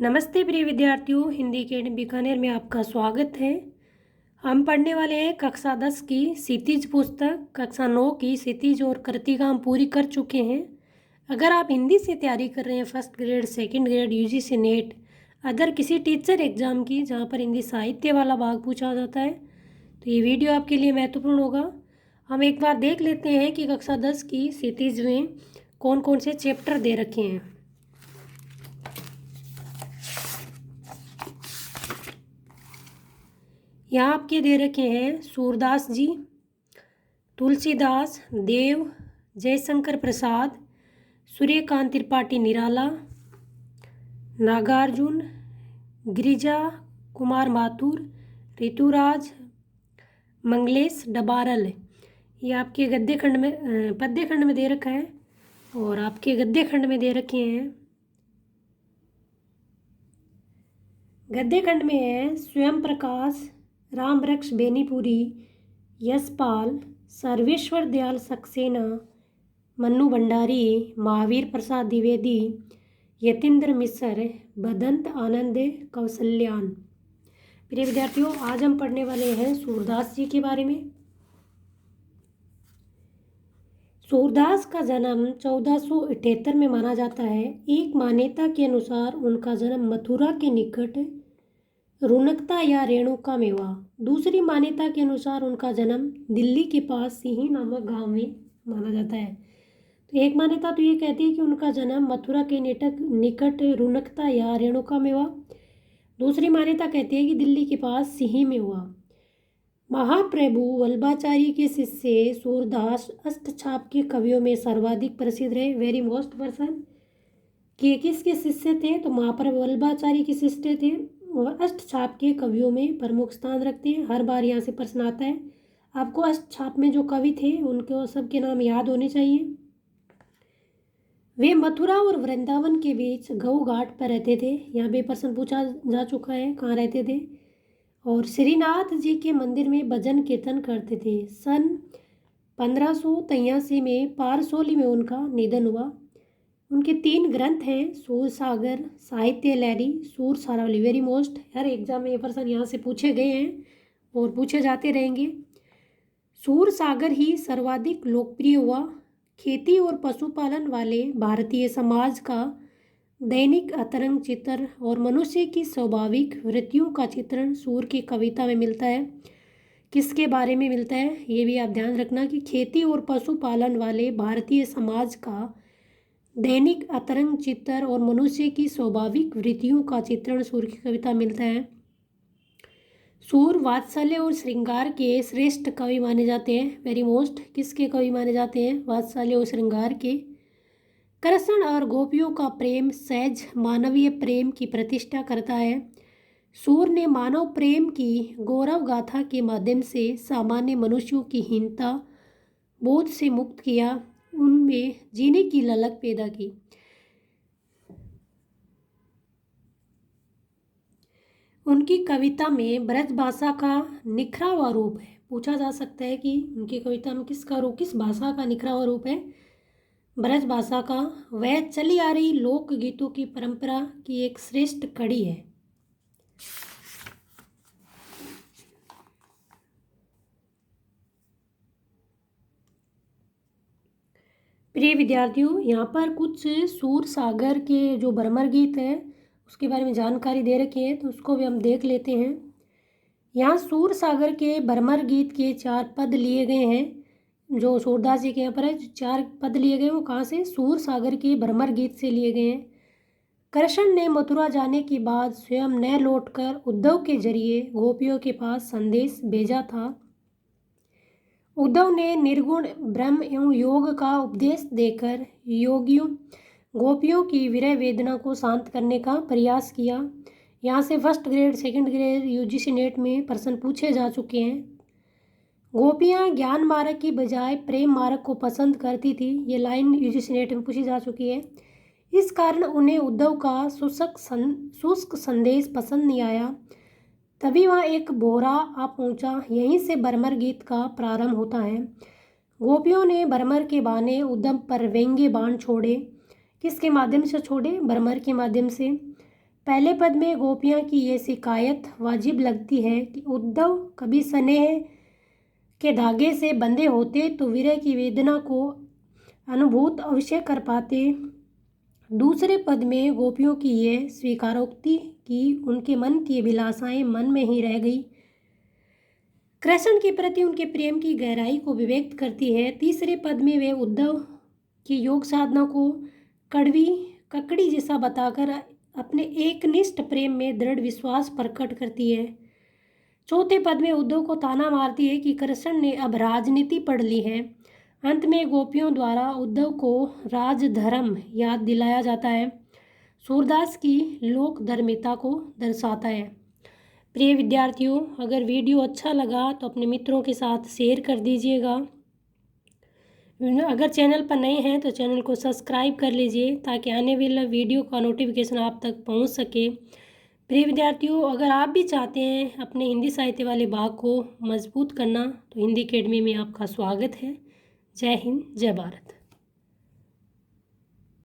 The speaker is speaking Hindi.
नमस्ते प्रिय विद्यार्थियों, हिंदी अकेडमी बीकानेर में आपका स्वागत है। हम पढ़ने वाले हैं कक्षा 10 की क्षितिज पुस्तक। कक्षा 9 की क्षितिज और कृतिका हम पूरी कर चुके हैं। अगर आप हिंदी से तैयारी कर रहे हैं first grade, second grade, UGC net, other किसी टीचर एग्ज़ाम की जहां पर हिंदी साहित्य वाला भाग पूछा जाता है, तो ये वीडियो आपके लिए महत्वपूर्ण होगा। हम एक बार देख लेते हैं कि कक्षा 10 की क्षितिज में कौन कौन से चैप्टर दे रखे हैं। यहाँ आपके दे रखे हैं सूरदास जी, तुलसीदास, देव, जयशंकर प्रसाद, सूर्यकांत त्रिपाठी निराला, नागार्जुन, गिरिजा कुमार माथुर, ऋतुराज, मंगलेश डबारल। ये आपके गद्य खंड में पद्य खंड में दे रखा है और आपके गद्य खंड में दे रखे हैं। गद्य खंड में है स्वयं प्रकाश, राम वृक्ष बेनीपुरी, यशपाल, सर्वेश्वर दयाल सक्सेना, मन्नू भंडारी, महावीर प्रसाद द्विवेदी, यतीन्द्र मिश्र, बदंत आनंद कौशल्यान। प्रिय विद्यार्थियों, आज हम पढ़ने वाले हैं सूरदास जी के बारे में। सूरदास का जन्म 1478 में माना जाता है। एक मान्यता के अनुसार उनका जन्म मथुरा के निकट रुनकता या रेणुका में हुआ। दूसरी मान्यता के अनुसार उनका जन्म दिल्ली के पास सिही नामक गांव में माना जाता है। तो एक मान्यता तो ये कहती है कि उनका जन्म मथुरा के निकट रुनकता या रेणुका में हुआ। दूसरी मान्यता कहती है कि दिल्ली के पास सिही में हुआ। महाप्रभु वल्लभाचार्य के शिष्य सूरदास अष्टछाप के कवियों में सर्वाधिक प्रसिद्ध रहे। वेरी मोस्ट पर्सन के किसके शिष्य थे? तो महाप्रभु वल्लभाचार्य के शिष्य थे और अष्टछाप के कवियों में प्रमुख स्थान रखते हैं। हर बार यहाँ से प्रश्न आता है। आपको अष्टछाप में जो कवि थे उनके सबके नाम याद होने चाहिए। वे मथुरा और वृंदावन के बीच गऊ घाट पर रहते थे। यहाँ पे प्रश्न पूछा जा चुका है कहाँ रहते थे। और श्रीनाथ जी के मंदिर में भजन कीर्तन करते थे। सन 1583 में पारसोली में उनका निधन हुआ। उनके 3 ग्रंथ हैं, सूरसागर, साहित्य लहरी, सूर सारावली। वेरी मोस्ट, हर एग्जाम में ये प्रश्न यहाँ से पूछे गए हैं और पूछे जाते रहेंगे। सूरसागर ही सर्वाधिक लोकप्रिय हुआ। खेती और पशुपालन वाले भारतीय समाज का दैनिक अंतरंग चित्र और मनुष्य की स्वाभाविक वृत्तियों का चित्रण सूर की कविता में मिलता है। किसके बारे में मिलता है ये भी आप ध्यान रखना कि खेती और पशुपालन वाले भारतीय समाज का दैनिक अंतरंग चित्र और मनुष्य की स्वाभाविक वृत्तियों का चित्रण सूर की कविता मिलता है। सूर वात्सल्य और श्रृंगार के श्रेष्ठ कवि माने जाते हैं। वेरी मोस्ट, किसके कवि माने जाते हैं? वात्सल्य और श्रृंगार के। कृष्ण और गोपियों का प्रेम सहज मानवीय प्रेम की प्रतिष्ठा करता है। सूर ने मानव प्रेम की गौरव गाथा के माध्यम से सामान्य मनुष्यों की हीनता बोध से मुक्त किया, उनमें जीने की ललक पैदा की। उनकी कविता में ब्रज भाषा का निखरा हुआ रूप है। पूछा जा सकता है कि उनकी कविता में किस भाषा का निखरा हुआ रूप है? ब्रज भाषा का। वह चली आ रही लोक गीतों की परंपरा की एक श्रेष्ठ कड़ी है। प्रिय विद्यार्थियों, यहाँ पर कुछ सूर सागर के जो भ्रमर गीत है उसके बारे में जानकारी दे रखी है, तो उसको भी हम देख लेते हैं। यहाँ सूर सागर के भ्रमर गीत के 4 पद लिए गए हैं। जो सूरदास जी के यहाँ पर है 4 पद लिए गए वो कहाँ से? सूर सागर के भ्रमर गीत से लिए गए हैं। कृष्ण ने मथुरा जाने के बाद स्वयं न लौटकर उद्धव के जरिए गोपियों के पास संदेश भेजा था। उद्धव ने निर्गुण ब्रह्म एवं योग का उपदेश देकर गोपियों की विरह वेदना को शांत करने का प्रयास किया। यहाँ से first grade, second grade, UGC net में प्रश्न पूछे जा चुके हैं। गोपियाँ ज्ञान मार्ग की बजाय प्रेम मार्ग को पसंद करती थी। ये लाइन यूजीसी नेट में पूछी जा चुकी है। इस कारण उन्हें उद्धव का शुष्क संदेश पसंद नहीं आया। तभी वहाँ एक बोरा आ पहुँचा। यहीं से भ्रमर गीत का प्रारंभ होता है। गोपियों ने भ्रमर के बहाने उद्धव पर व्यंग्य बाण छोड़े। किसके माध्यम से छोड़े? भ्रमर के माध्यम से। पहले पद में गोपियाँ की ये शिकायत वाजिब लगती है कि उद्धव कभी स्नेह के धागे से बंधे होते तो विरह की वेदना को अनुभूत अवश्य कर पाते। दूसरे पद में गोपियों की ये स्वीकारोक्ति कि उनके मन की अभिलाषाएं मन में ही रह गई कृष्ण के प्रति उनके प्रेम की गहराई को व्यक्त करती है। तीसरे पद में वे उद्धव की योग साधना को ककड़ी जैसा बताकर अपने एकनिष्ठ प्रेम में दृढ़ विश्वास प्रकट करती है। चौथे पद में उद्धव को ताना मारती है कि कृष्ण ने अब राजनीति पढ़ ली है। अंत में गोपियों द्वारा उद्धव को राजधर्म याद दिलाया जाता है, सूरदास की लोकधर्मिता को दर्शाता है। प्रिय विद्यार्थियों, अगर वीडियो अच्छा लगा तो अपने मित्रों के साथ शेयर कर दीजिएगा। अगर चैनल पर नए हैं तो चैनल को सब्सक्राइब कर लीजिए ताकि आने वाला वीडियो का नोटिफिकेशन आप तक पहुंच सके। प्रिय विद्यार्थियों, अगर आप भी चाहते हैं अपने हिंदी साहित्य वाले भाग को मजबूत करना तो हिंदी अकेडमी में आपका स्वागत है। जय हिंद, जय भारत।